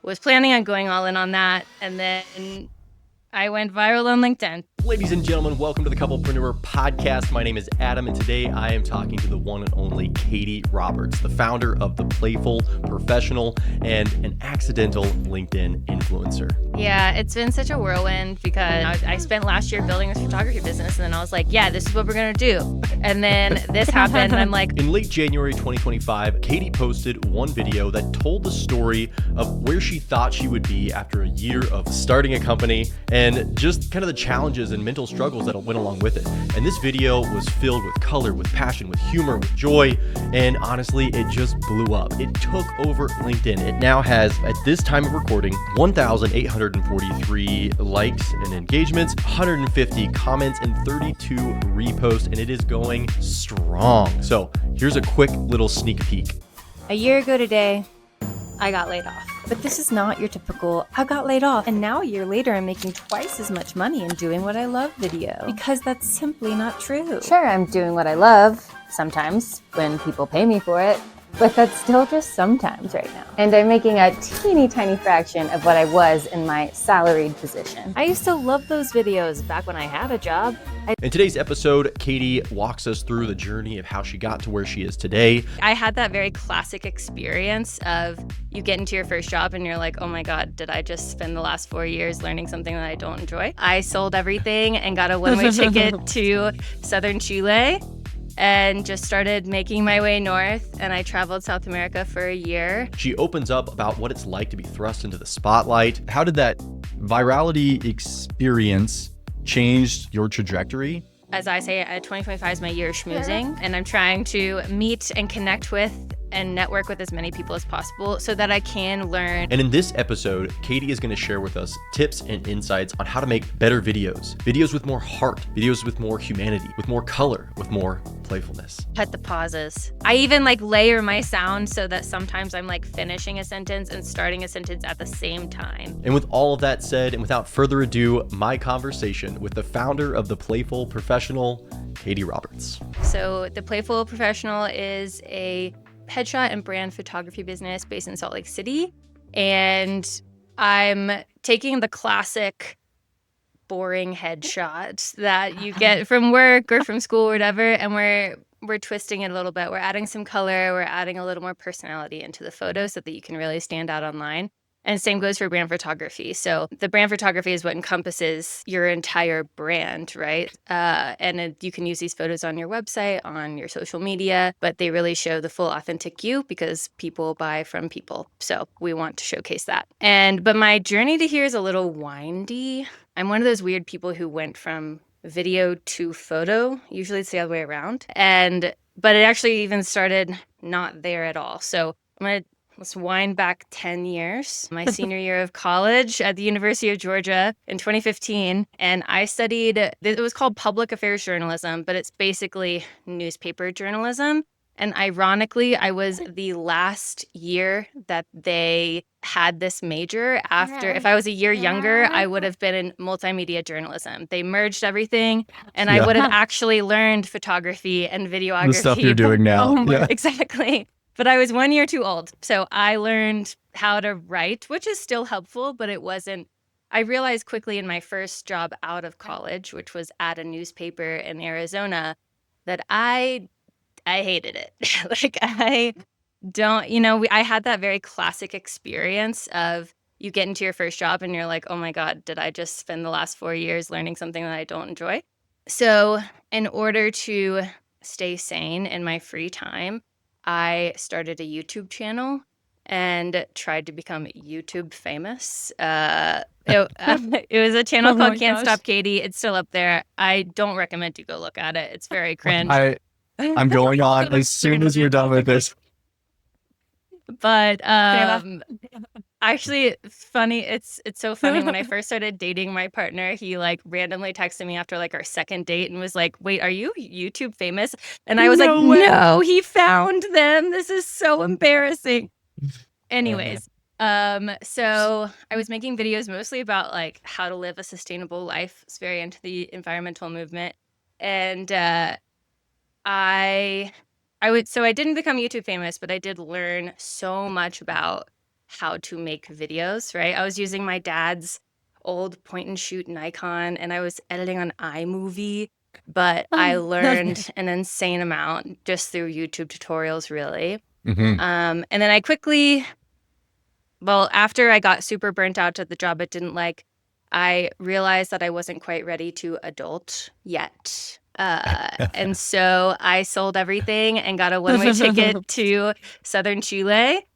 was planning on going all in on that. And then I went viral on LinkedIn. Ladies and gentlemen, welcome to the Couplepreneur podcast. My name is Adam, and today I am talking to the one and only Katy Roberts, the founder of the Playful Professional and an accidental LinkedIn influencer. Yeah, it's been such a whirlwind because I spent last year building this photography business, and then I was like, yeah, this is what we're going to do. And then this happened, and I'm like... In late January 2025, Katy posted one video that told the story of where she thought she would be after a year of starting a company and just kind of the challenges and mental struggles that went along with it. And this video was filled with color, with passion, with humor, with joy, and honestly, it just blew up. It took over LinkedIn. It now has, at this time of recording, 1,843 likes and engagements, 150 comments, and 32 reposts, and it is going strong. So here's a quick little sneak peek. A year ago today, I got laid off. But this is not your typical, I got laid off, and now a year later I'm making twice as much money and doing what I love video. Because that's simply not true. Sure, I'm doing what I love sometimes when people pay me for it, but that's still just sometimes right now. And I'm making a teeny tiny fraction of what I was in my salaried position. I used to love those videos back when I had a job. In today's episode, Katy walks us through the journey of how she got to where she is today. I had that very classic experience of you get into your first job and you're like, oh my God, did I just spend the last 4 years learning something that I don't enjoy? I sold everything and got a one-way ticket to southern Chile and just started making my way north, and I traveled South America for a year. She opens up about what it's like to be thrust into the spotlight. How did that virality experience change your trajectory? As I say, 2025 is my year of schmoozing, and I'm trying to meet and connect with and network with as many people as possible so that I can learn. And in this episode, Katy is going to share with us tips and insights on how to make better videos. Videos with more heart, videos with more humanity, with more color, with more playfulness. Cut the pauses. I even layer my sound so that sometimes I'm finishing a sentence and starting a sentence at the same time. And with all of that said, and without further ado, my conversation with the founder of the Playful Professional, Katy Roberts. So the Playful Professional is a headshot and brand photography business based in Salt Lake City. And I'm taking the classic boring headshot that you get from work or from school or whatever, and we're twisting it a little bit. We're adding some color, we're adding a little more personality into the photo so that you can really stand out online. And same goes for brand photography. So the brand photography is what encompasses your entire brand, right? You can use these photos on your website, on your social media, but they really show the full authentic you because people buy from people. So we want to showcase that. But my journey to here is a little windy. I'm one of those weird people who went from video to photo. Usually it's the other way around. But it actually even started not there at all. So let's wind back 10 years, my senior year of college at the University of Georgia in 2015. And I studied, it was called public affairs journalism, but it's basically newspaper journalism. And ironically, I was the last year that they had this major. If I was a year younger, I would have been in multimedia journalism. They merged everything, and I would have actually learned photography and videography. The stuff you're doing now. Exactly. But I was 1 year too old. So I learned how to write, which is still helpful, but it wasn't. I realized quickly in my first job out of college, which was at a newspaper in Arizona, that I hated it. I had that very classic experience of you get into your first job and you're like, oh my God, did I just spend the last 4 years learning something that I don't enjoy? So in order to stay sane in my free time, I started a YouTube channel and tried to become YouTube famous. It was a channel called Can't Stop Katy. It's still up there. I don't recommend you go look at it. It's very cringe. I'm going on as soon as you're done with this. But actually, funny. It's so funny. When I first started dating my partner, he randomly texted me after our second date and was like, "Wait, are you YouTube famous?" And I was "No, he found them. This is so embarrassing." Anyways, so I was making videos mostly about how to live a sustainable life. It's very into the environmental movement, and I didn't become YouTube famous, but I did learn so much about how to make videos, right? I was using my dad's old point and shoot Nikon, and I was editing on iMovie, but I learned an insane amount just through YouTube tutorials, really. And then I quickly, after I got super burnt out at the job I didn't like, I realized that I wasn't quite ready to adult yet. And so I sold everything and got a one-way ticket to southern Chile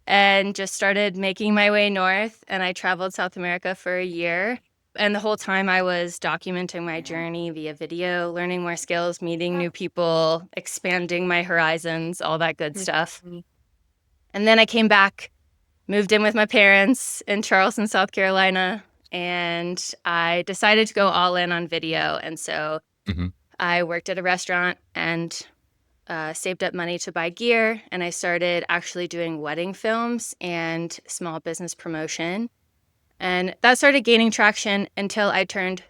and just started making my way north. And I traveled South America for a year. And the whole time I was documenting my journey via video, learning more skills, meeting new people, expanding my horizons, all that good stuff. And then I came back, moved in with my parents in Charleston, South Carolina, and I decided to go all in on video. And so I worked at a restaurant and saved up money to buy gear, and I started actually doing wedding films and small business promotion. And that started gaining traction until I turned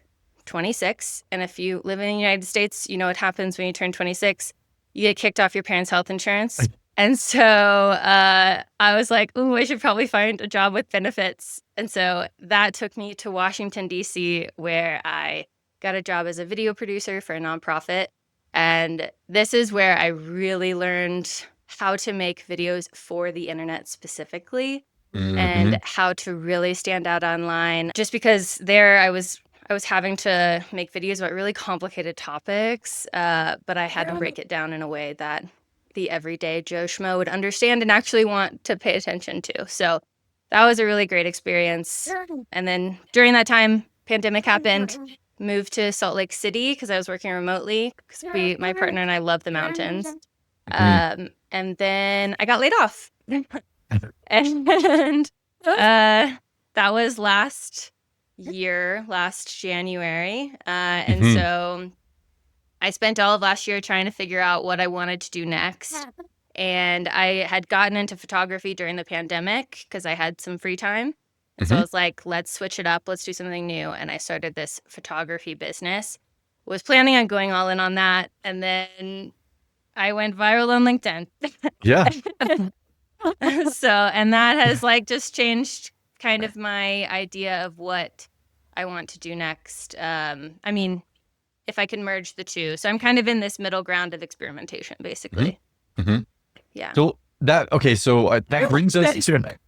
26. And if you live in the United States, you know what happens when you turn 26. You get kicked off your parents' health insurance. And so I was like, ooh, I should probably find a job with benefits. And so that took me to Washington, D.C., where I got a job as a video producer for a nonprofit. And this is where I really learned how to make videos for the internet specifically and how to really stand out online. Just because there I was having to make videos about really complicated topics, but I had to break it down in a way that the everyday Joe Schmo would understand and actually want to pay attention to. So that was a really great experience. And then during that time, pandemic happened. Moved to Salt Lake City because I was working remotely because my partner and I love the mountains. And then I got laid off. And that was last January. And so I spent all of last year trying to figure out what I wanted to do next. And I had gotten into photography during the pandemic because I had some free time. And so I was like, let's switch it up. Let's do something new. And I started this photography business. Was planning on going all in on that. And then I went viral on LinkedIn. Yeah. And that has just changed kind of my idea of what I want to do next. I mean, if I can merge the two. So I'm kind of in this middle ground of experimentation, basically. Yeah. So that brings us to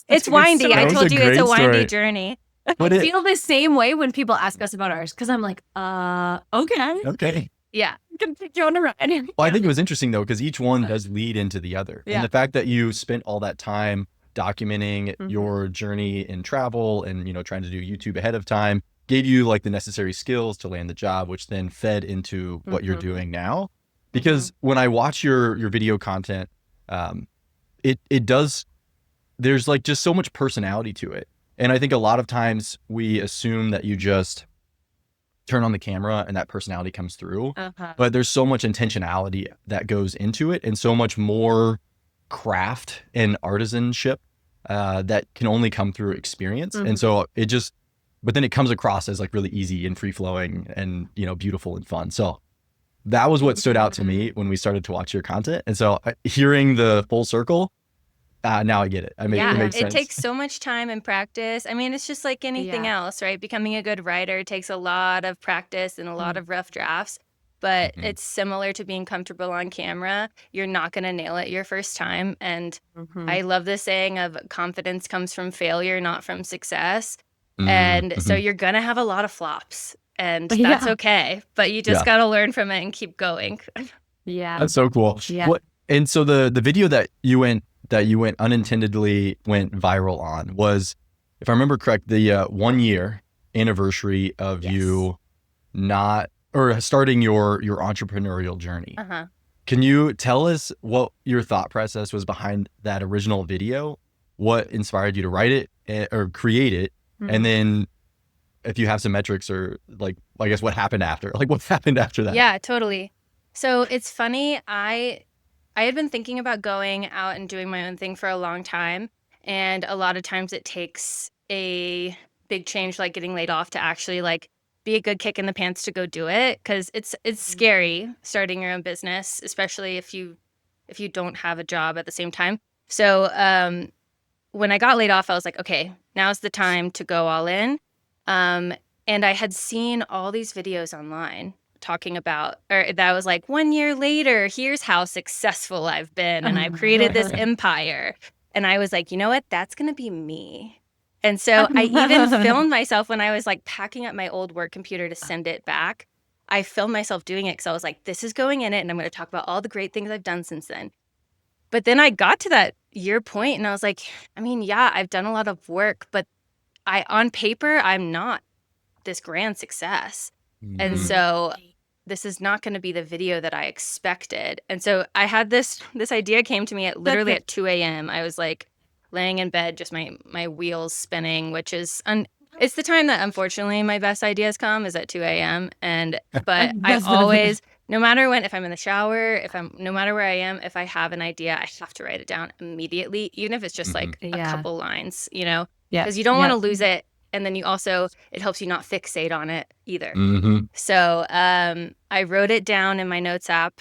It's windy. I told you it's a windy story. journey. I feel the same way when people ask us about ours because I'm like, okay. Okay. Yeah. I'm going to take you on a ride. Well, I think it was interesting though, because each one does lead into the other. Yeah. And the fact that you spent all that time documenting your journey in travel and, trying to do YouTube ahead of time gave you the necessary skills to land the job, which then fed into what you're doing now. Because when I watch your video content, it does, there's just so much personality to it. And I think a lot of times we assume that you just turn on the camera and that personality comes through, but there's so much intentionality that goes into it and so much more craft and artisanship that can only come through experience. And so but then it comes across as really easy and free flowing and, beautiful and fun. So that was what stood out to me when we started to watch your content. And so hearing the full circle, now I get it. It makes sense. It takes so much time and practice. I mean, it's just like anything else, right? Becoming a good writer takes a lot of practice and a lot of rough drafts, but it's similar to being comfortable on camera. You're not going to nail it your first time. And I love the saying of confidence comes from failure, not from success. And so you're going to have a lot of flops and that's okay, but you just got to learn from it and keep going. That's so cool. Yeah. And so the video that you went unintendedly went viral on was, if I remember correct, the 1 year anniversary of you starting your entrepreneurial journey. Can you tell us what your thought process was behind that original video? What inspired you to write it or create it? And then if you have some metrics or I guess what happened after, what happened after that? Yeah, totally. So it's funny. I had been thinking about going out and doing my own thing for a long time. And a lot of times it takes a big change, like getting laid off, to actually be a good kick in the pants to go do it. Cause it's scary starting your own business, especially if you don't have a job at the same time. So when I got laid off, I was like, okay, now's the time to go all in. And I had seen all these videos online talking about, or that was like, 1 year later, here's how successful I've been. And I've created this empire. And I was like, you know what? That's going to be me. And so I even filmed myself when I was like packing up my old work computer to send it back. I filmed myself doing it because I was like, this is going in it. And I'm going to talk about all the great things I've done since then. But then I got to that year point and I was like, I mean, yeah, I've done a lot of work, but on paper, I'm not this grand success. And so this is not going to be the video that I expected. And so I had this idea came to me at literally at 2 a.m. I was like laying in bed, just my wheels spinning, which is it's the time that unfortunately my best ideas come is at 2 a.m. But I always, no matter when, if I'm in the shower, no matter where I am, if I have an idea, I have to write it down immediately, even if it's just like a couple lines, you know, because you don't want to lose it. And then it helps you not fixate on it either. So I wrote it down in my notes app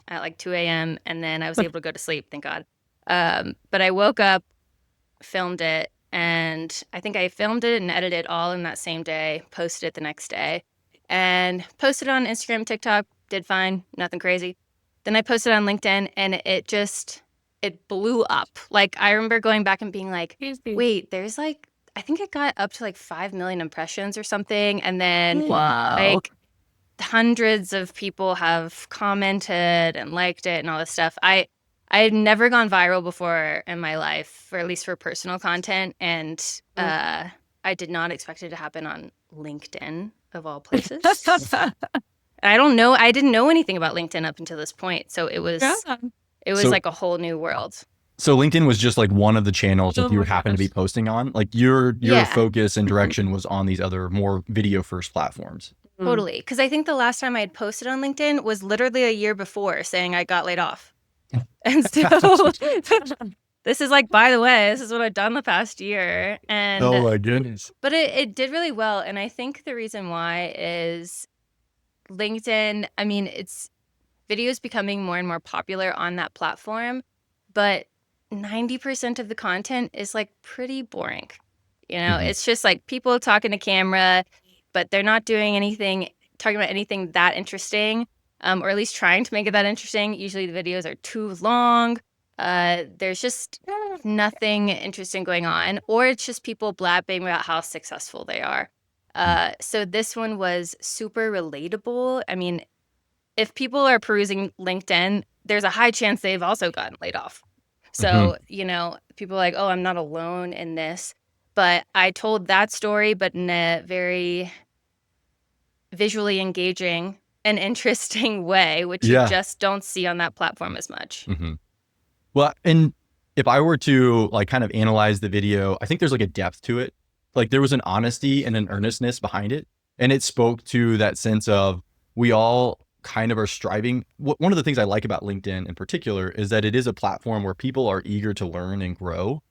at like 2 a.m. and then I was able to go to sleep, thank God. But I woke up, filmed it, and I think I filmed it and edited it all in that same day, posted it the next day, and posted it on Instagram, TikTok, did fine, nothing crazy. Then I posted on LinkedIn and it blew up. Like I remember going back and being like, wait, there's like, I think it got up to like 5 million impressions or something. And then like hundreds of people have commented and liked it and all this stuff. I had never gone viral before in my life, or at least for personal content. And I did not expect it to happen on LinkedIn of all places. I didn't know anything about LinkedIn up until this point. So it was like a whole new world. So LinkedIn was just like one of the channels that you happen to be posting on. Like your focus and direction was on these other more video first platforms. Totally. Because I think the last time I had posted on LinkedIn was literally a year before saying I got laid off. And so this is like, by the way, this is what I've done the past year. And oh my goodness. But it did really well. And I think the reason why is LinkedIn, I mean, it's videos becoming more and more popular on that platform, but 90% of the content is like pretty boring. You know, it's just like people talking to camera, but they're not doing anything, talking about anything that interesting, or at least trying to make it that interesting. Usually the videos are too long. There's just nothing interesting going on, or it's just people blabbing about how successful they are. So this one was super relatable. I mean, if people are perusing LinkedIn, there's a high chance they've also gotten laid off. So, you know, people are like, oh, I'm not alone in this. But I told that story, but in a very visually engaging and interesting way, which you just don't see on that platform as much. Well, and if I were to like kind of analyze the video, I think there's like a depth to it. Like there was an honesty and an earnestness behind it. And it spoke to that sense of we all kind of are striving. One of the things I like about LinkedIn in particular is that it is a platform where people are eager to learn and grow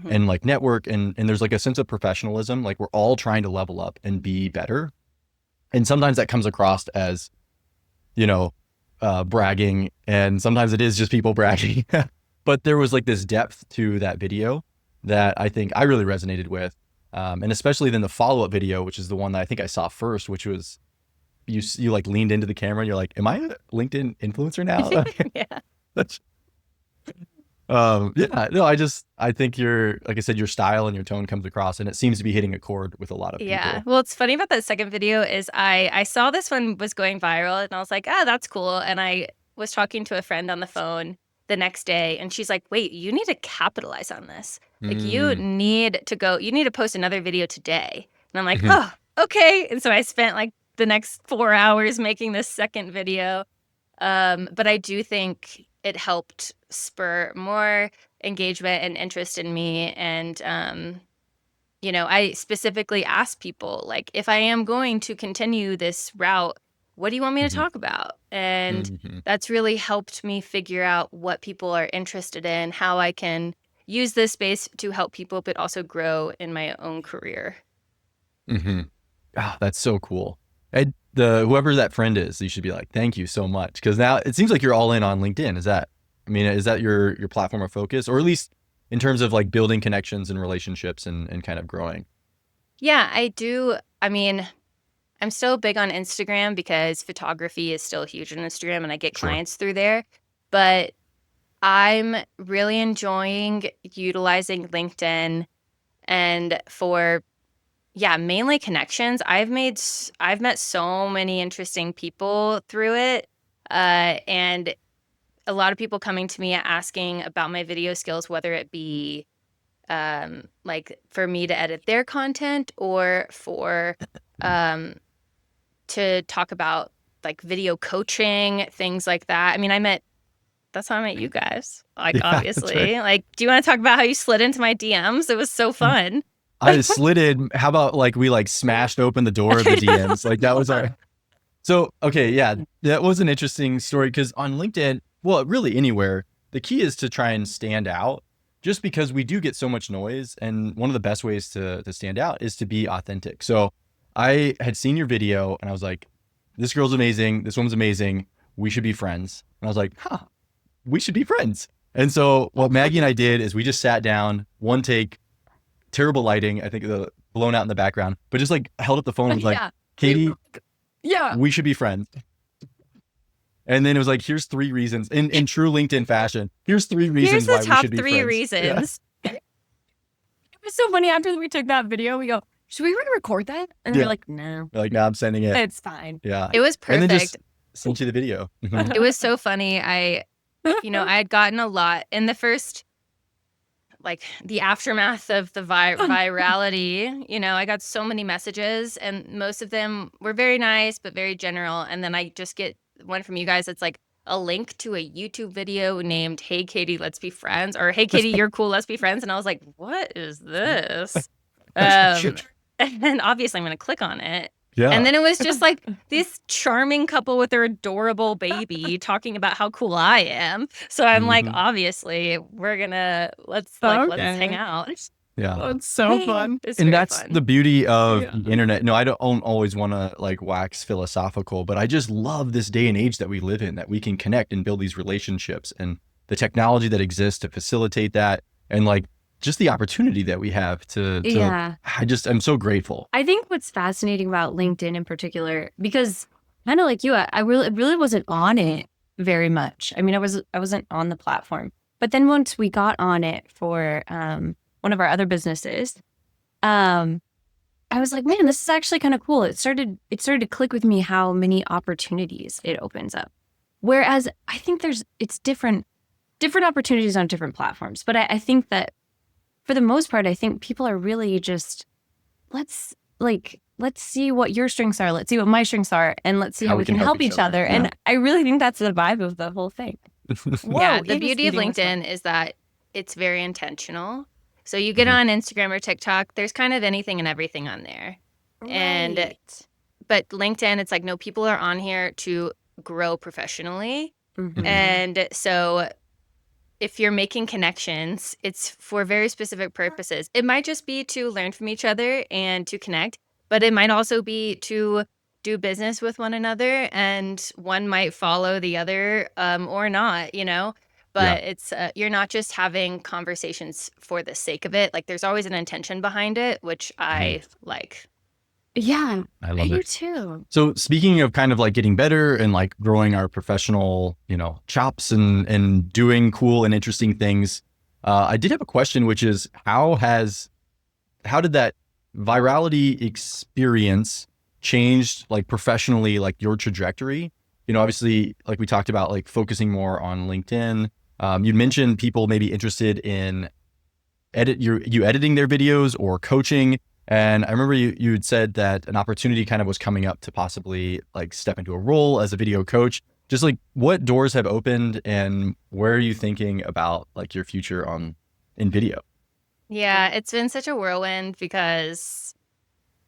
and like network. And there's like a sense of professionalism. Like we're all trying to level up and be better. And sometimes that comes across as, you know, bragging. And sometimes it is just people bragging. But there was like this depth to that video that I think I really resonated with. And especially then the follow-up video, which is the one that I think I saw first, which was you like leaned into the camera and you're like, am I a LinkedIn influencer now? I think like I said, your style and your tone comes across and it seems to be hitting a chord with a lot of people. Yeah. Well, it's funny about that second video is I saw this one was going viral and I was like, that's cool. And I was talking to a friend on the phone the next day and she's like, wait, you need to capitalize on this. Like you need to post another video today. And I'm like, oh, okay. And so I spent like the next 4 hours making this second video. But I do think it helped spur more engagement and interest in me. And, you know, I specifically asked people, like, if I am going to continue this route, what do you want me to talk about? And that's really helped me figure out what people are interested in, how I can use this space to help people, but also grow in my own career. Oh, that's so cool. Whoever that friend is, you should be like, thank you so much. Because now it seems like you're all in on LinkedIn. Is that your platform of focus? Or at least in terms of like building connections and relationships and kind of growing? Yeah, I do. I mean, I'm still big on Instagram because photography is still huge on Instagram and I get Sure. clients through there. But I'm really enjoying utilizing LinkedIn and for, yeah, mainly connections. I've met so many interesting people through it. And a lot of people coming to me asking about my video skills, whether it be like for me to edit their content or for um, to talk about like video coaching, things like that. I mean, that's how I met you guys. Like, Yeah, that's right. obviously. Like, do you want to talk about how you slid into my DMs? It was so fun. I slid in. How about like we like smashed open the door of the DMs? Like that was our. So okay, yeah, that was an interesting story because on LinkedIn, well, really anywhere, the key is to try and stand out. Just because we do get so much noise, and one of the best ways to stand out is to be authentic. So I had seen your video and I was like, this girl's amazing. This woman's amazing. We should be friends. And I was like, huh, we should be friends. And so what Maggie and I did is we just sat down, one take, terrible lighting, I think the blown out in the background, but just like held up the phone and was like, Yeah. Katy, Yeah. we should be friends. And then it was like, here's 3 reasons in true LinkedIn fashion. Here's 3 reasons Here's why the we top should be 3 friends. reasons. It was so funny after we took that video. We go, should we record that? And Yeah. we're like, no, Like, now I'm sending it. it's fine. Yeah. It was And then perfect. just sent you the video. Mhm. It was so funny. I had gotten a lot in the first, like the aftermath of the virality, I got so many messages and most of them were very nice, but very general. And then I just get one from you guys. That's like a link to a YouTube video named, "Hey, Katy, let's be friends," or "Hey, Katy, you're cool. Let's be friends." And I was like, what is this? And obviously I'm going to click on it. Yeah. And then it was just like this charming couple with their adorable baby talking about how cool I am. So I'm like, Mhm. obviously, let's hang Okay. out. Yeah. Oh, it's so fun. It's And very that's fun. the beauty of Yeah. the internet. No, I don't always want to like wax philosophical, but I just love this day and age that we live in, that we can connect and build these relationships, and the technology that exists to facilitate that, and like just the opportunity that we have to Yeah. I'm so grateful. I think what's fascinating about LinkedIn in particular, because kind of like you, I really wasn't on it very much. I mean, I wasn't on the platform. But then once we got on it for one of our other businesses, I was like, man, this is actually kind of cool. It started to click with me how many opportunities it opens up. Whereas I think it's different opportunities on different platforms. But I think that for the most part, I think people are really just, let's see what your strengths are. Let's see what my strengths are. And let's see how we can help each other. Yeah. And I really think that's the vibe of the whole thing. Yeah, Whoa, the Ava's beauty of eating this one. LinkedIn is that it's very intentional. So you get on Instagram or TikTok, there's kind of anything and everything on there. And Right. but LinkedIn, it's like, no, people are on here to grow professionally. Mhm. And so if you're making connections, it's for very specific purposes. It might just be to learn from each other and to connect, but it might also be to do business with one another, and one might follow the other or not, But it's you're not just having conversations for the sake of it. Like there's always an intention behind it, which I like. Yeah, I love do it. too. So speaking of kind of like getting better and like growing our professional, chops and doing cool and interesting things, I did have a question, which is how did that virality experience changed like professionally, like your trajectory? Obviously, like we talked about, like focusing more on LinkedIn. You mentioned people maybe interested in you editing their videos or coaching. And I remember you had said that an opportunity kind of was coming up to possibly like step into a role as a video coach. Just like what doors have opened, and where are you thinking about like your future in video? Yeah, it's been such a whirlwind because,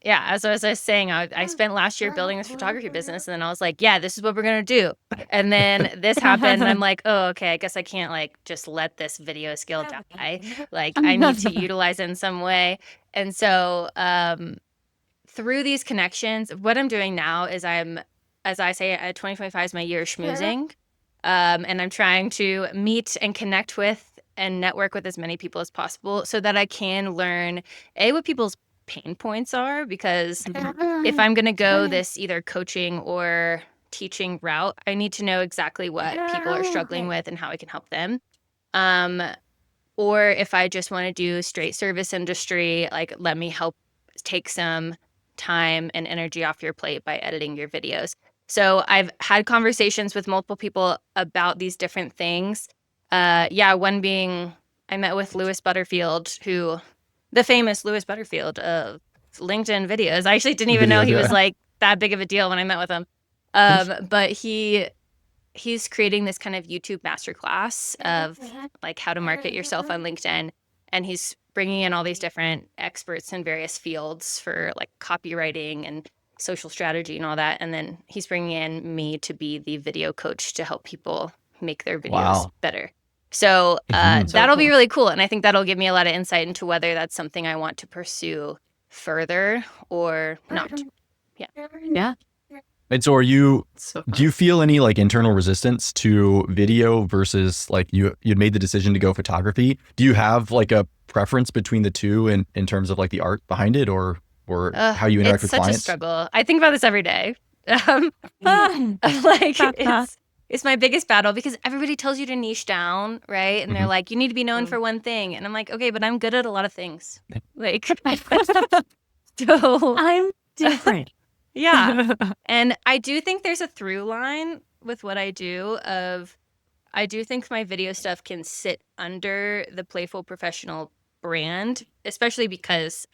yeah, as I was saying, I spent last year building this photography business, and then I was like, yeah, this is what we're going to do. And then this happened, and I'm like, oh, okay, I guess I can't like just let this video skill die. Like I need to utilize it in some way. And so through these connections, what I'm doing now is as I say, 2025 is my year of schmoozing. And I'm trying to meet and connect with and network with as many people as possible so that I can learn what people's pain points are, because if I'm going to go this either coaching or teaching route, I need to know exactly what people are struggling with and how I can help them. Or if I just want to do straight service industry, like, let me help take some time and energy off your plate by editing your videos. So I've had conversations with multiple people about these different things. One being, I met with Lewis Butterfield, the famous Lewis Butterfield of LinkedIn videos. I actually didn't even know he was like that big of a deal when I met with him. But he's creating this kind of YouTube masterclass of like how to market yourself on LinkedIn. And he's bringing in all these different experts in various fields for like copywriting and social strategy and all that. And then he's bringing in me to be the video coach to help people make their videos better. So that'll be really cool. And I think that'll give me a lot of insight into whether that's something I want to pursue further or not. Yeah. And so do you feel any like internal resistance to video versus like you'd made the decision to go photography? Do you have like a preference between the two in terms of like the art behind it or how you interact with clients? It's such a struggle. I think about this every day. It's my biggest battle because everybody tells you to niche down, right? And they're like, you need to be known for one thing. And I'm like, okay, but I'm good at a lot of things. Like, so I'm different. Yeah. And I do think there's a through line with what I do I do think my video stuff can sit under the Playful Professional brand, especially because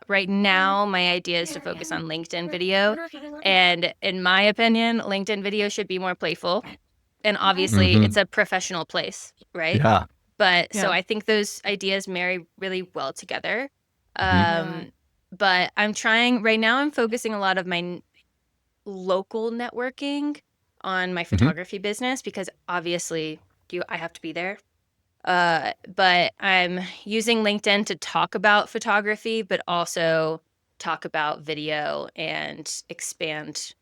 right now my idea is to focus on LinkedIn video. And in my opinion, LinkedIn video should be more playful. And obviously it's a professional place, right? Yeah. But so I think those ideas marry really well together. But I'm focusing a lot of my local networking on my photography business because obviously I have to be there. But I'm using LinkedIn to talk about photography, but also talk about video and expand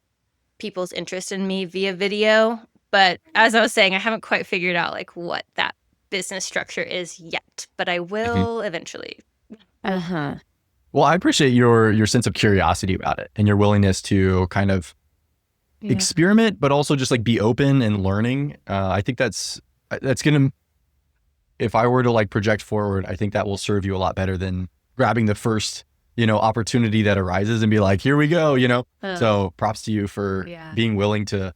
people's interest in me via video. But as I was saying, I haven't quite figured out like what that business structure is yet, but I will eventually. Well, I appreciate your sense of curiosity about it and your willingness to kind of experiment, but also just like be open and learning. I think that's going to, if I were to like project forward, I think that will serve you a lot better than grabbing the first, opportunity that arises and be like, here we go, So props to you for being willing to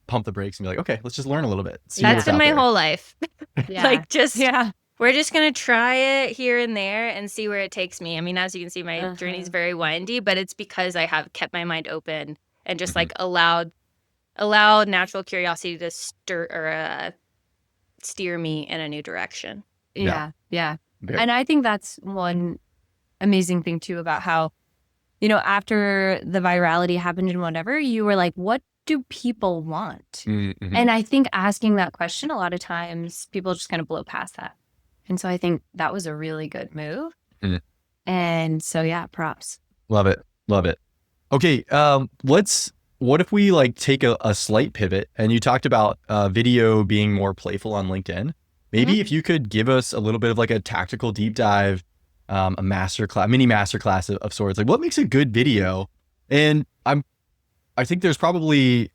pump the brakes and be like, okay, let's just learn a little bit. That's been my whole life. We're just going to try it here and there and see where it takes me. I mean, as you can see, my journey is very windy, but it's because I have kept my mind open and just like allowed natural curiosity to steer me in a new direction. Yeah. And I think that's one amazing thing too about how, after the virality happened and whatever, you were like, what do people want? And I think asking that question, a lot of times people just kind of blow past that. And so I think that was a really good move. And so, props. Love it. Okay. What if we like take a slight pivot and you talked about video being more playful on LinkedIn. Maybe if you could give us a little bit of like a tactical deep dive, a mini masterclass of sorts, like what makes a good video? And I think there's probably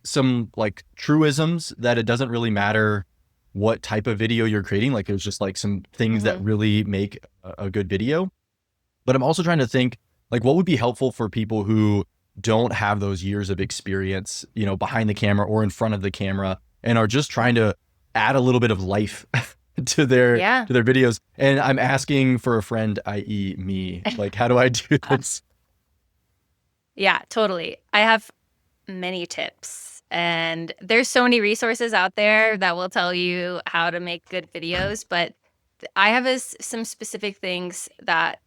some like truisms that it doesn't really matter what type of video you're creating. Like there's just like some things that really make a good video. But I'm also trying to think like what would be helpful for people who don't have those years of experience, behind the camera or in front of the camera and are just trying to add a little bit of life to their videos. And I'm asking for a friend, i.e. me, like, how do I do this? Yeah, totally. I have many tips and there's so many resources out there that will tell you how to make good videos. But I have some specific things that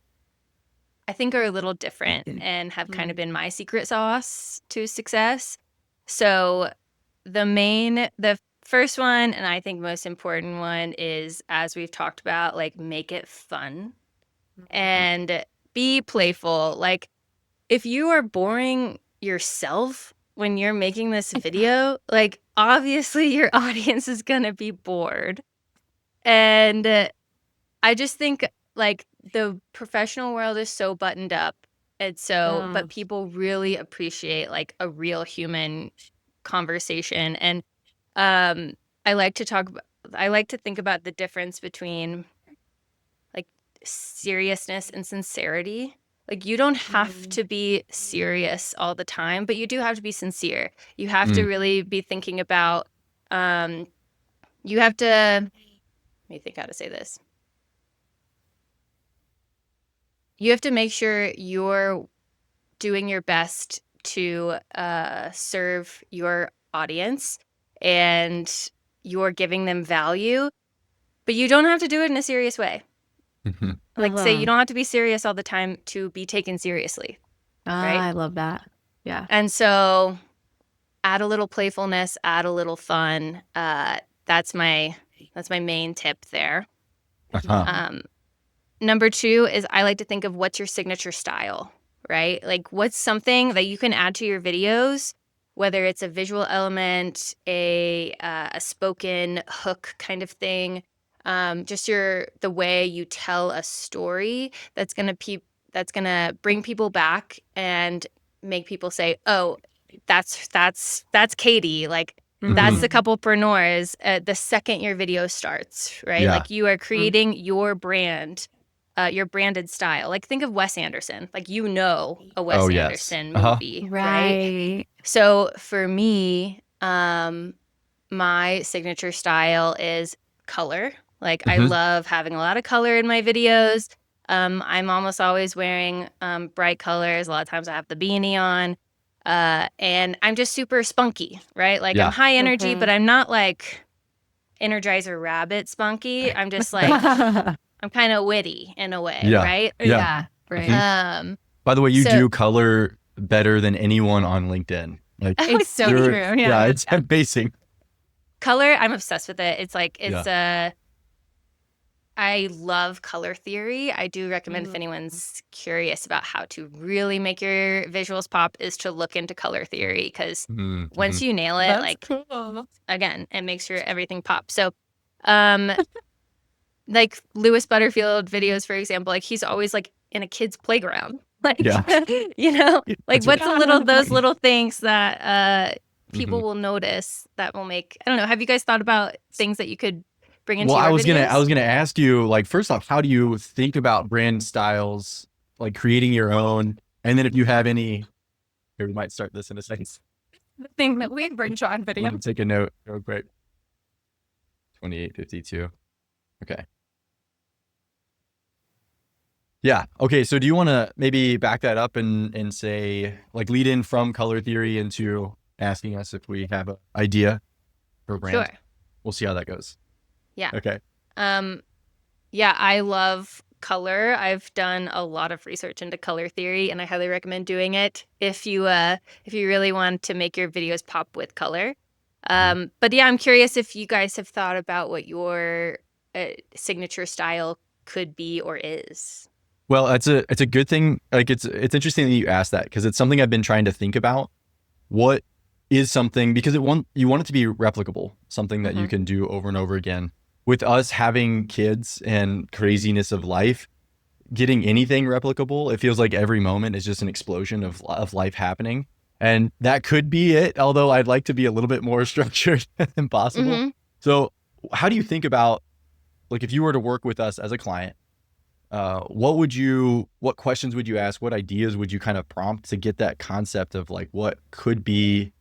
I think are a little different and have kind of been my secret sauce to success. So the first one, and I think most important one is, as we've talked about, like make it fun and be playful. Like if you are boring yourself when you're making this video, like obviously your audience is going to be bored. And I just think like the professional world is so buttoned up. And so, but people really appreciate like a real human conversation. And I like to I like to think about the difference between like seriousness and sincerity. Like you don't have to be serious all the time, but you do have to be sincere. You have to really be thinking about, you have to, let me think how to say this. You have to make sure you're doing your best to serve your audience and you're giving them value, but you don't have to do it in a serious way. Like say you don't have to be serious all the time to be taken seriously, right? I love that. Yeah. And so add a little playfulness, add a little fun. That's my main tip there. Number 2 is I like to think of what's your signature style, right? Like what's something that you can add to your videos, whether it's a visual element, a spoken hook kind of thing, just the way you tell a story that's gonna bring people back and make people say, "Oh, that's Katy." Like that's the Couplepreneurs. The second your video starts, right? Yeah. Like you are creating your brand. Your branded style. Like think of Wes Anderson. Like a Wes Anderson movie, right? So for me, my signature style is color. Like I love having a lot of color in my videos. I'm almost always wearing bright colors. A lot of times I have the beanie on. And I'm just super spunky, right? Like I'm high energy, but I'm not like Energizer Rabbit spunky. I'm just like I'm kind of witty in a way, right? Yeah. Right. By the way, you So- do color better than anyone on LinkedIn. Like It's so you're- true. Yeah, it's amazing. Color, I'm obsessed with it. It's like I love color theory. I do recommend if anyone's curious about how to really make your visuals pop is to look into color theory because once you nail it, cool. again, it makes sure everything pops. So, like Lewis Butterfield videos, for example, like he's always like in a kid's playground. Like, you know, like That's what's right. those little things that people will notice that will make, I don't know. Have you guys thought about things that you could bring into your videos? I was gonna ask you, like, first off, how do you think about brand styles, like creating your own? And then if you have any, here, we might start this in a second. The thing that we bring on Let video. me take a note real quick. 2852. Okay. Yeah. Okay. So do you want to maybe back that up and say, like, lead in from color theory into asking us if we have an idea for a brand? Sure. We'll see how that goes. Yeah. Okay. Yeah, I love color. I've done a lot of research into color theory and I highly recommend doing it if you really want to make your videos pop with color. But yeah, I'm curious if you guys have thought about what your signature style could be or is. Well, it's a good thing. Like it's interesting that you asked that because it's something I've been trying to think about. What is something, because you want it to be replicable, something that you can do over and over again. With us having kids and craziness of life, getting anything replicable, it feels like every moment is just an explosion of life happening. And that could be it, although I'd like to be a little bit more structured than possible. So how do you think about, like, if you were to work with us as a client, what questions would you ask? What ideas would you kind of prompt to get that concept of like what could be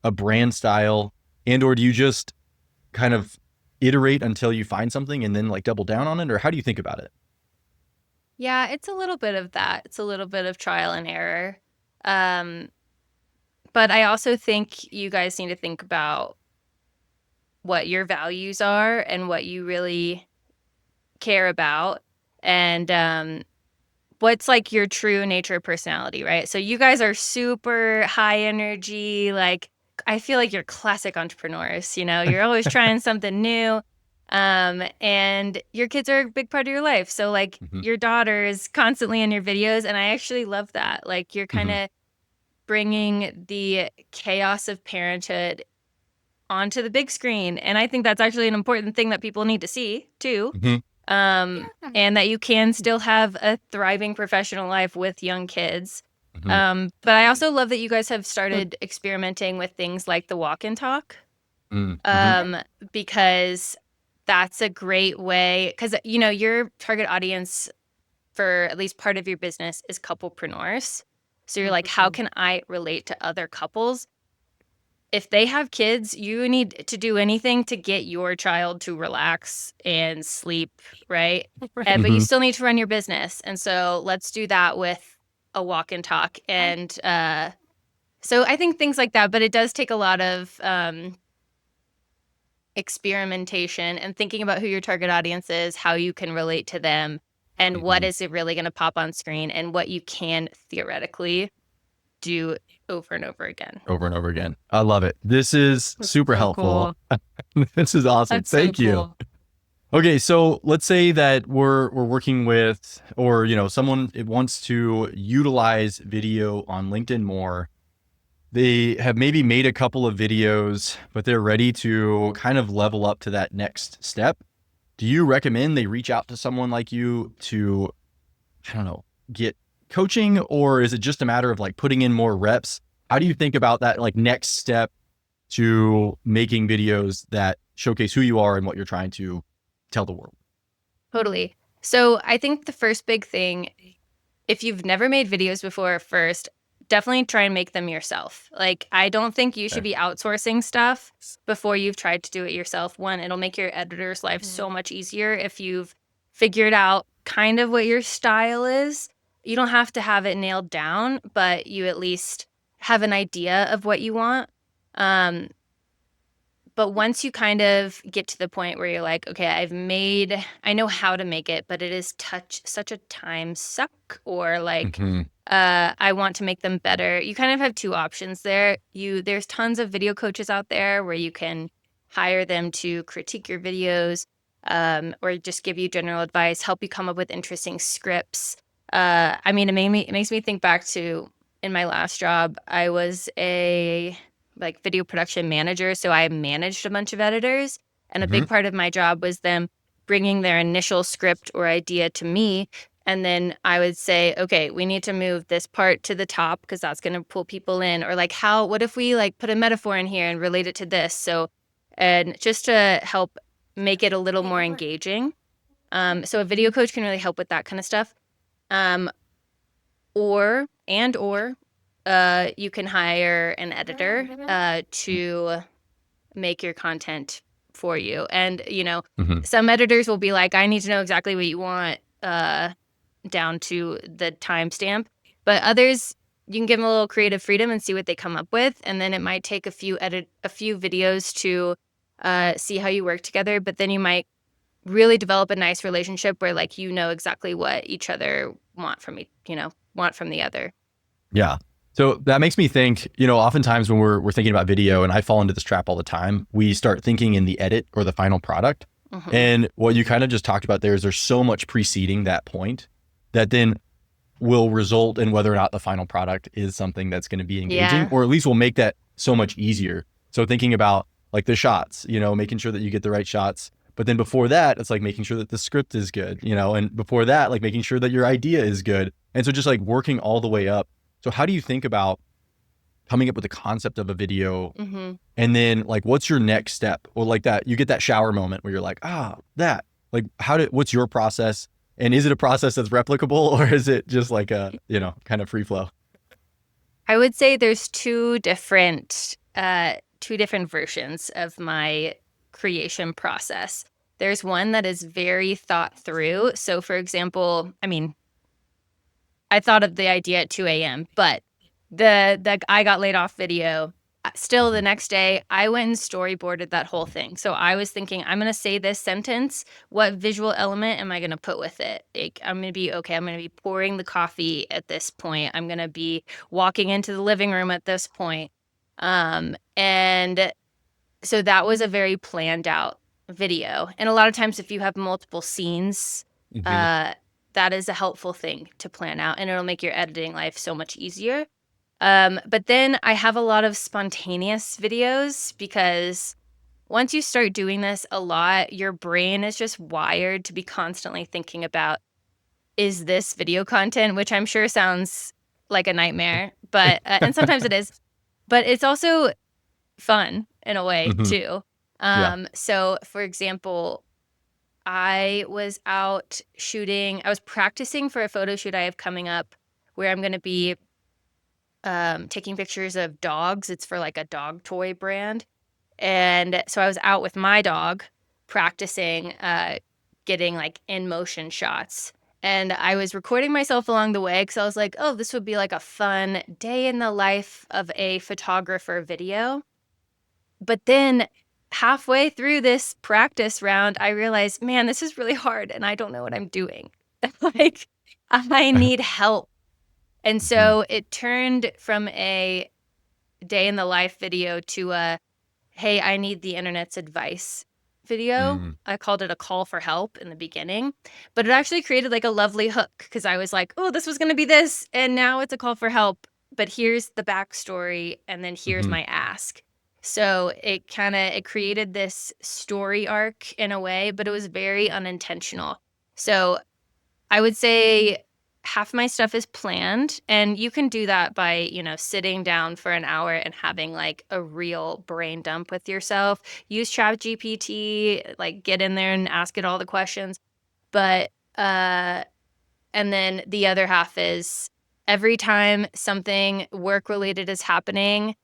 a brand style? And or do you just kind of iterate until you find something and then like double down on it? Or how do you think about it? Yeah, it's a little bit of that. It's a little bit of trial and error. But I also think you guys need to think about what your values are and what you really care about and what's like your true nature personality, right? So you guys are super high energy, like I feel like you're classic entrepreneurs, you know, you're always trying something new. And your kids are a big part of your life. So like your daughter is constantly in your videos and I actually love that. Like you're kind of bringing the chaos of parenthood onto the big screen. And I think that's actually an important thing that people need to see too. And that you can still have a thriving professional life with young kids. But I also love that you guys have started experimenting with things like the walk and talk, because that's a great way, because, you know, your target audience for at least part of your business is couplepreneurs. So you're like, how can I relate to other couples? If they have kids, you need to do anything to get your child to relax and sleep, right? But you still need to run your business. And so let's do that with a walk and talk. And so I think things like that, but it does take a lot of experimentation and thinking about who your target audience is, how you can relate to them, and what is it really going to pop on screen, and what you can theoretically do over and over again. Over and over again. I love it. This is super helpful. This is awesome. That's Thank so you. cool. Okay, so let's say that we're working with, or you know, someone wants to utilize video on LinkedIn more. They have maybe made a couple of videos, but they're ready to kind of level up to that next step. Do you recommend they reach out to someone like you to, I don't know, get coaching, or is it just a matter of like putting in more reps? How do you think about that like next step to making videos that showcase who you are and what you're trying to tell the world? Totally. So I think the first big thing, if you've never made videos before, first, definitely try and make them yourself. Like, I don't think you should be outsourcing stuff before you've tried to do it yourself. One, it'll make your editor's life so much easier if you've figured out kind of what your style is. You don't have to have it nailed down, but you at least have an idea of what you want. But once you kind of get to the point where you're like, okay, I know how to make it, but it is such a time suck, or like, I want to make them better. You kind of have two options there. There's tons of video coaches out there where you can hire them to critique your videos, or just give you general advice, help you come up with interesting scripts. I mean, it makes me think back to, in my last job, I was a video production manager. So I managed a bunch of editors, and a big part of my job was them bringing their initial script or idea to me. And then I would say, okay, we need to move this part to the top because that's going to pull people in. Or like, what if we like put a metaphor in here and relate it to this? So, and just to help make it a little more engaging. So a video coach can really help with that kind of stuff. Or you can hire an editor to make your content for you. And, you know, some editors will be like, I need to know exactly what you want, down to the timestamp. But others, you can give them a little creative freedom and see what they come up with. And then it might take a few videos to see how you work together. But then you might really develop a nice relationship where, like, you know exactly what each other want from the other. Yeah. So that makes me think, you know, oftentimes when we're thinking about video, and I fall into this trap all the time, we start thinking in the edit or the final product. And what you kind of just talked about there is there's so much preceding that point that then will result in whether or not the final product is something that's going to be engaging, or at least will make that so much easier. So thinking about like the shots, you know, making sure that you get the right shots. But then before that, it's like making sure that the script is good, you know, and before that, like making sure that your idea is good. And so just like working all the way up. So how do you think about coming up with the concept of a video, and then like, what's your next step? Or like that, you get that shower moment where you're like, what's your process? And is it a process that's replicable, or is it just like a, you know, kind of free flow? I would say there's two different versions of my creation process. There's one that is very thought through. So for example, I mean, I thought of the idea at 2 a.m., but the I got laid off video, still the next day, I went and storyboarded that whole thing. So I was thinking, I'm going to say this sentence. What visual element am I going to put with it? Like, I'm going to be pouring the coffee at this point. I'm going to be walking into the living room at this point. And so that was a very planned out video. And a lot of times if you have multiple scenes, that is a helpful thing to plan out, and it'll make your editing life so much easier. But then I have a lot of spontaneous videos because once you start doing this a lot, your brain is just wired to be constantly thinking about, is this video content? Which I'm sure sounds like a nightmare, but and sometimes it is, but it's also fun in a way Mhm. too. Yeah. So for example, I was out shooting, I was practicing for a photo shoot I have coming up where I'm going to be taking pictures of dogs. It's for like a dog toy brand. And so I was out with my dog practicing getting like in motion shots. And I was recording myself along the way because I was like, oh, this would be like a fun day in the life of a photographer video. But then halfway through this practice round, I realized, man, this is really hard and I don't know what I'm doing. Like, I need help. And Mhm. so it turned from a day in the life video to a, hey, I need the internet's advice video. Mm. I called it a call for help in the beginning, but it actually created like a lovely hook because I was like, oh, this was going to be this. And now it's a call for help, but here's the backstory. And then here's Mhm. my ask. So it created this story arc in a way, but it was very unintentional. So I would say half my stuff is planned, and you can do that by, sitting down for an hour and having like a real brain dump with yourself. Use ChatGPT, like get in there and ask it all the questions. But and then the other half is every time something work related is happening,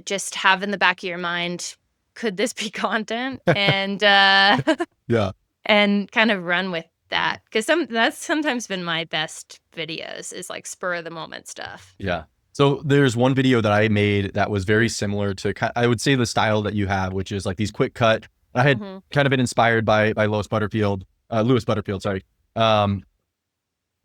just have in the back of your mind, could this be content? And Yeah. and kind of run with that, because that's sometimes been my best videos, is like spur of the moment stuff. Yeah. So there's one video that I made that was very similar to, I would say, the style that you have, which is like these quick cut. I had Mhm. kind of been inspired by Lewis Butterfield, sorry. Um,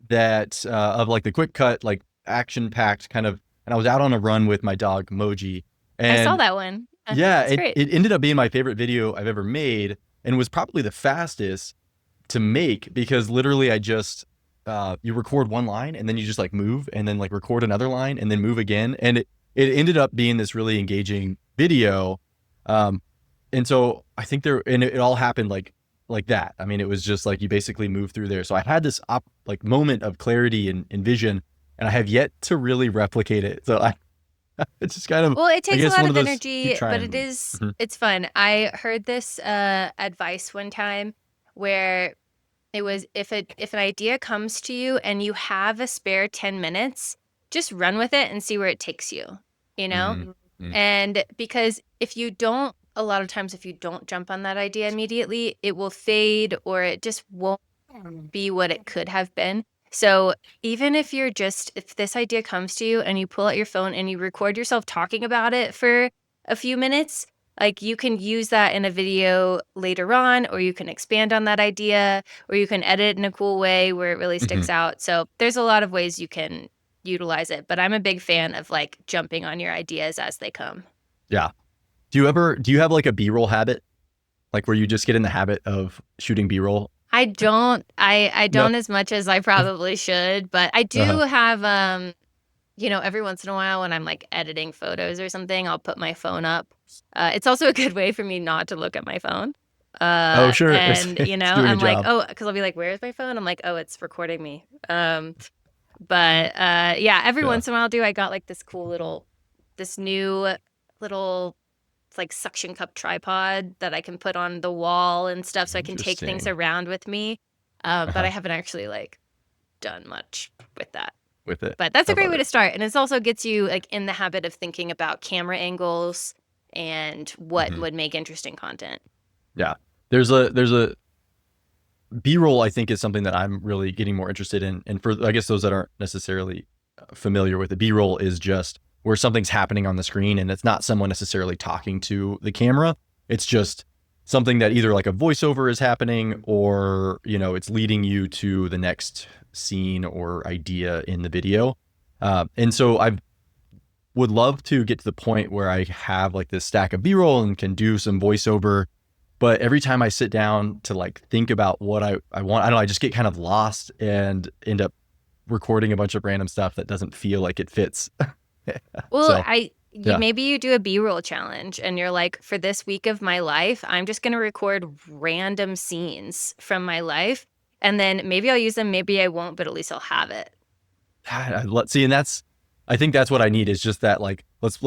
that of like the quick cut, like action packed kind of, and I was out on a run with my dog Moji. I saw And that one. yeah, It's great. it ended up being my favorite video I've ever made, and was probably the fastest to make, because literally I just you record one line and then you just like move and then like record another line and then move again, and it ended up being this really engaging video. And so I think it all happened like that. I mean, it was just like you basically move through there. So I had this like moment of clarity and vision, and I have yet to really replicate it. So it's just kind of, Well, it I takes a guess, lot one of of those keep energy, but trying. Mhm. it's fun. I heard this advice one time where it was, if an idea comes to you and you have a spare 10 minutes, just run with it and see where it takes you, you know? Mm, mm, And because a lot of times, if you don't jump on that idea immediately, it will fade or it just won't be what it could have been. So even if if this idea comes to you and you pull out your phone and you record yourself talking about it for a few minutes, like you can use that in a video later on, or you can expand on that idea, or you can edit in a cool way where it really mhm. sticks out. So there's a lot of ways you can utilize it, but I'm a big fan of like jumping on your ideas as they come. Yeah. Do you have like a B-roll habit? Like where you just get in the habit of shooting B-roll? I No. don't as much as I probably should, but I do Uh-huh. have every once in a while when I'm like editing photos or something, I'll put my phone up. It's also a good way for me not to look at my phone. Oh, sure. And It's doing a I'm like, job. oh, because I'll be like, where's my phone? I'm like, oh, it's recording me. But yeah, every Yeah. once in a while, I got like this new little, it's like suction cup tripod that I can put on the wall and stuff, so I can take things Interesting. around with me. But I Uh-huh. haven't actually like done much with that. With it. But that's I a great love way it. to start, and it also gets you like in the habit of thinking about camera angles and what Mhm. would make interesting content. Yeah. There's a B-roll, I think, is something that I'm really getting more interested in. And for, I guess, those that aren't necessarily familiar with it, B-roll is just where something's happening on the screen and it's not someone necessarily talking to the camera. It's just something that either like a voiceover is happening, or, it's leading you to the next scene or idea in the video. And so I would love to get to the point where I have like this stack of B-roll and can do some voiceover. But every time I sit down to like think about what I want, I don't know, I just get kind of lost and end up recording a bunch of random stuff that doesn't feel like it fits. Well, So Yeah. maybe you do a B-roll challenge and you're like, for this week of my life, I'm just going to record random scenes from my life. And then maybe I'll use them, maybe I won't, but at least I'll have it. See, and I think that's what I need is just that, like, let's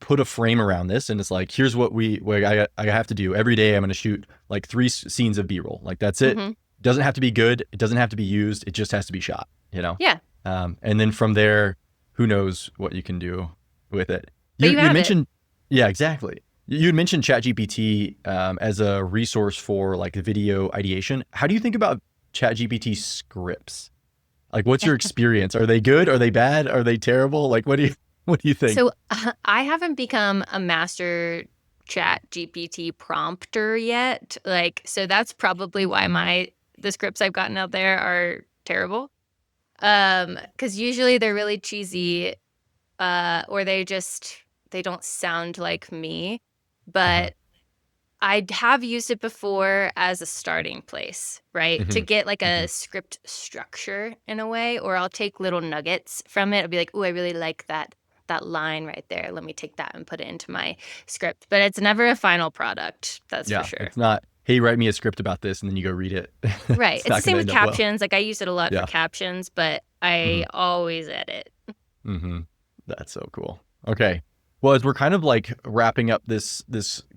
put a frame around this. And it's like, here's what I have to do every day. I'm going to shoot like 3 scenes of B-roll. Like, that's it. Mhm. Doesn't have to be good. It doesn't have to be used. It just has to be shot, you know? Yeah. And then from there, who knows what you can do with it. But you have it. mentioned, yeah, exactly. You had mentioned ChatGPT as a resource for like video ideation. How do you think about ChatGPT scripts? Like, what's your experience? Are they good? Are they bad? Are they terrible? Like, what do you think? So I haven't become a master ChatGPT prompter yet. Like, so that's probably why the scripts I've gotten out there are terrible. Because usually they're really cheesy, or they don't sound like me. But I have used it before as a starting place, right? To get like a script structure in a way, or I'll take little nuggets from it. I'll be like, oh, I really like that line right there. Let me take that and put it into my script. But it's never a final product, that's for sure. It's not, hey, write me a script about this, and then you go read it. Right. It's the same with captions. Well. Like, I use it a lot for captions, but I always edit. That's so cool. Okay. Well, as we're kind of like wrapping up this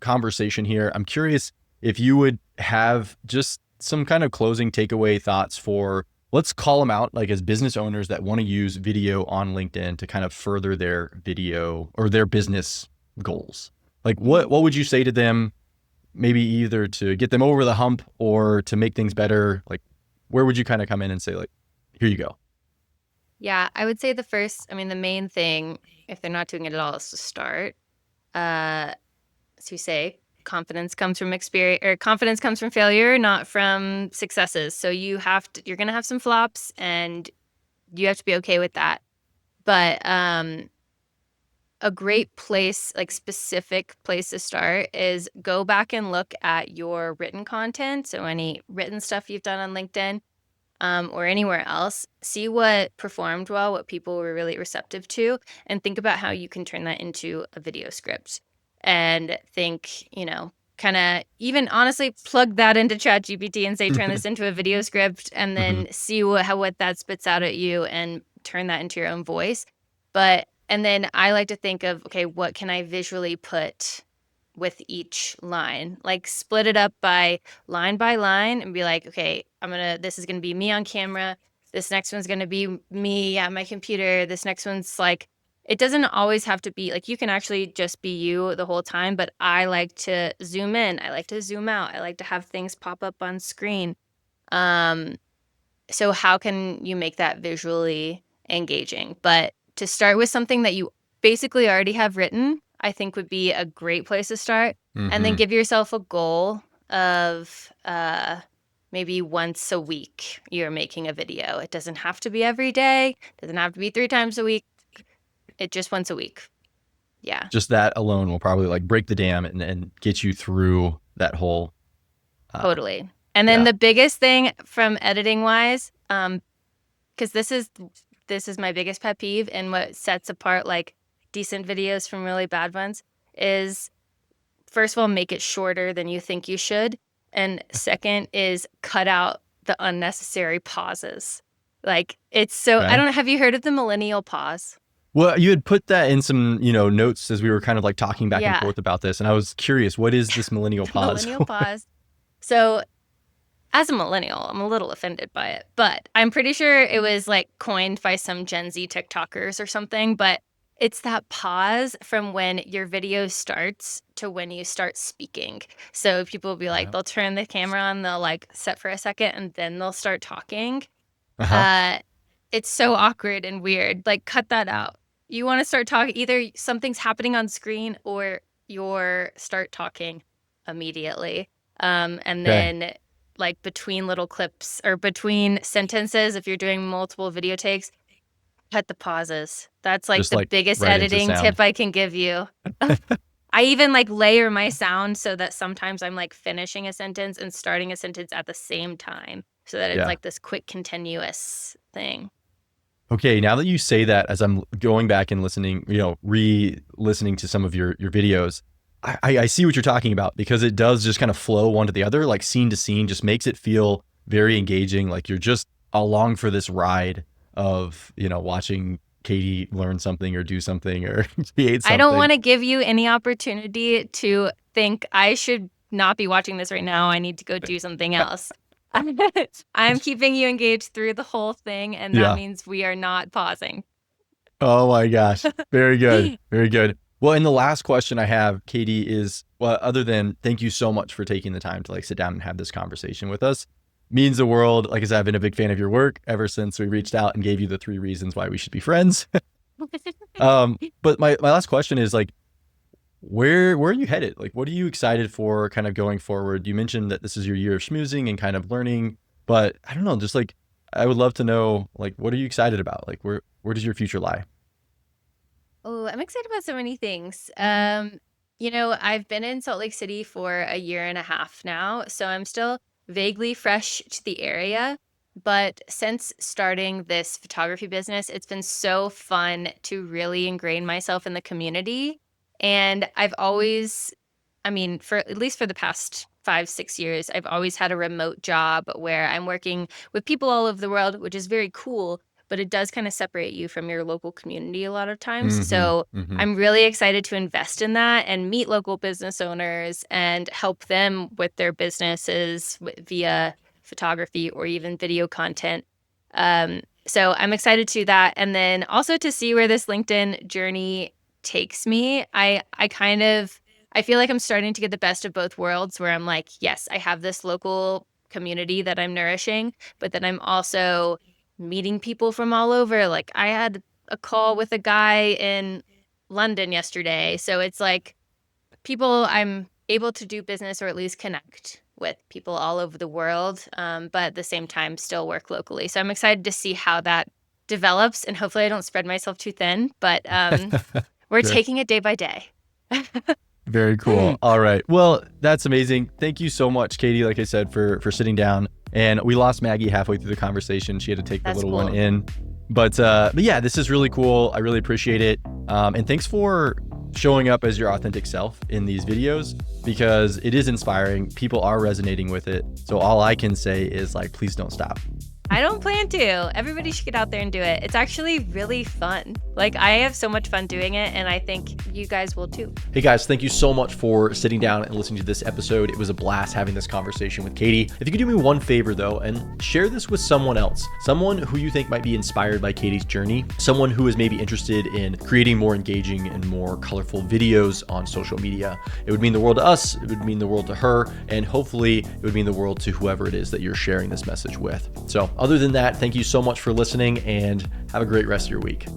conversation here, I'm curious if you would have just some kind of closing takeaway thoughts for, let's call them out, like, as business owners that want to use video on LinkedIn to kind of further their video or their business goals. Like, what would you say to them, maybe either to get them over the hump or to make things better? Like, where would you kind of come in and say, like, here you go? Yeah, I would say the main thing, if they're not doing it at all, is to start. As you say, confidence comes from experience, or confidence comes from failure, not from successes. So you're going to have some flops, and you have to be okay with that. But a great place, like specific place to start, is go back and look at your written content. So any written stuff you've done on LinkedIn, or anywhere else, see what performed well, what people were really receptive to, and think about how you can turn that into a video script. And think, kind of even honestly plug that into ChatGPT and say, turn this into a video script, and then see what that spits out at you and turn that into your own voice. And then I like to think of, okay, what can I visually put with each line? Like, split it up by line and be like, okay, this is gonna be me on camera. This next one's gonna be me at my computer. This next one's like, it doesn't always have to be like, you can actually just be you the whole time, but I like to zoom in. I like to zoom out. I like to have things pop up on screen. So how can you make that visually engaging? But to start with something that you basically already have written, I think would be a great place to start. And then give yourself a goal of maybe once a week you're making a video. It doesn't have to be every day. It doesn't have to be 3 times a week. It just once a week. Yeah. Just that alone will probably like break the dam and get you through that whole. Totally. And then the biggest thing from editing wise, because this is my biggest pet peeve, and what sets apart like decent videos from really bad ones, is first of all, make it shorter than you think you should. And second is cut out the unnecessary pauses. Like, it's so, I don't know, have you heard of the millennial pause? Well, you had put that in some, notes as we were kind of like talking back and forth about this. And I was curious, what is this millennial pause? Millennial pause. So as a millennial, I'm a little offended by it, but I'm pretty sure it was like coined by some Gen Z TikTokers or something. But it's that pause from when your video starts to when you start speaking. So people will be like, they'll turn the camera on, they'll like sit for a second, and then they'll start talking. It's so awkward and weird. Like, cut that out. You want to start talking, either something's happening on screen or you're start talking immediately. And then like between little clips or between sentences, if you're doing multiple video takes, cut the pauses. That's like the biggest editing tip I can give you. I even like layer my sound so that sometimes I'm like finishing a sentence and starting a sentence at the same time, so that it's like this quick continuous thing. Okay, now that you say that, as I'm going back and listening, re-listening to some of your videos, I see what you're talking about, because it does just kind of flow one to the other, like scene to scene, just makes it feel very engaging. Like you're just along for this ride of, watching Katy learn something or do something or create something. I don't want to give you any opportunity to think I should not be watching this right now. I need to go do something else. I'm keeping you engaged through the whole thing, and that Yeah. means we are not pausing. Oh my gosh. Very good. Very good. Well, and the last question I have, Katy, is, well, other than thank you so much for taking the time to like sit down and have this conversation with us. Means the world. Like I said, I've been a big fan of your work ever since we reached out and gave you the 3 reasons why we should be friends. But my last question is like, where are you headed? Like, what are you excited for kind of going forward? You mentioned that this is your year of schmoozing and kind of learning, but I don't know, just like, I would love to know, like, what are you excited about? Like, where does your future lie? Oh, I'm excited about so many things. I've been in Salt Lake City for a year and a half now, so I'm still vaguely fresh to the area. But since starting this photography business, it's been so fun to really ingrain myself in the community. And I've always, for at least for the past 5, 6 years, I've always had a remote job where I'm working with people all over the world, which is very cool, but it does kind of separate you from your local community a lot of times. So I'm really excited to invest in that and meet local business owners and help them with their businesses via photography or even video content. So I'm excited to do that. And then also to see where this LinkedIn journey takes me. I feel like I'm starting to get the best of both worlds, where I'm like, yes, I have this local community that I'm nourishing, but then I'm also meeting people from all over. Like I had a call with a guy in London yesterday. So it's like people I'm able to do business or at least connect with people all over the world, but at the same time still work locally. So I'm excited to see how that develops, and hopefully I don't spread myself too thin, but we're Sure. taking it day by day. Very cool. All right. Well, that's amazing. Thank you so much, Katy, like I said, for sitting down. And we lost Maggie halfway through the conversation. She had to take the That's little cool. one in. But yeah, this is really cool. I really appreciate it. And thanks for showing up as your authentic self in these videos, because it is inspiring. People are resonating with it. So all I can say is like, please don't stop. I don't plan to. Everybody should get out there and do it. It's actually really fun. Like I have so much fun doing it, and I think you guys will too. Hey guys, thank you so much for sitting down and listening to this episode. It was a blast having this conversation with Katy. If you could do me one favor though, and share this with someone else, someone who you think might be inspired by Katy's journey, someone who is maybe interested in creating more engaging and more colorful videos on social media. It would mean the world to us, it would mean the world to her, and hopefully it would mean the world to whoever it is that you're sharing this message with. So other than that, thank you so much for listening, and have a great rest of your week.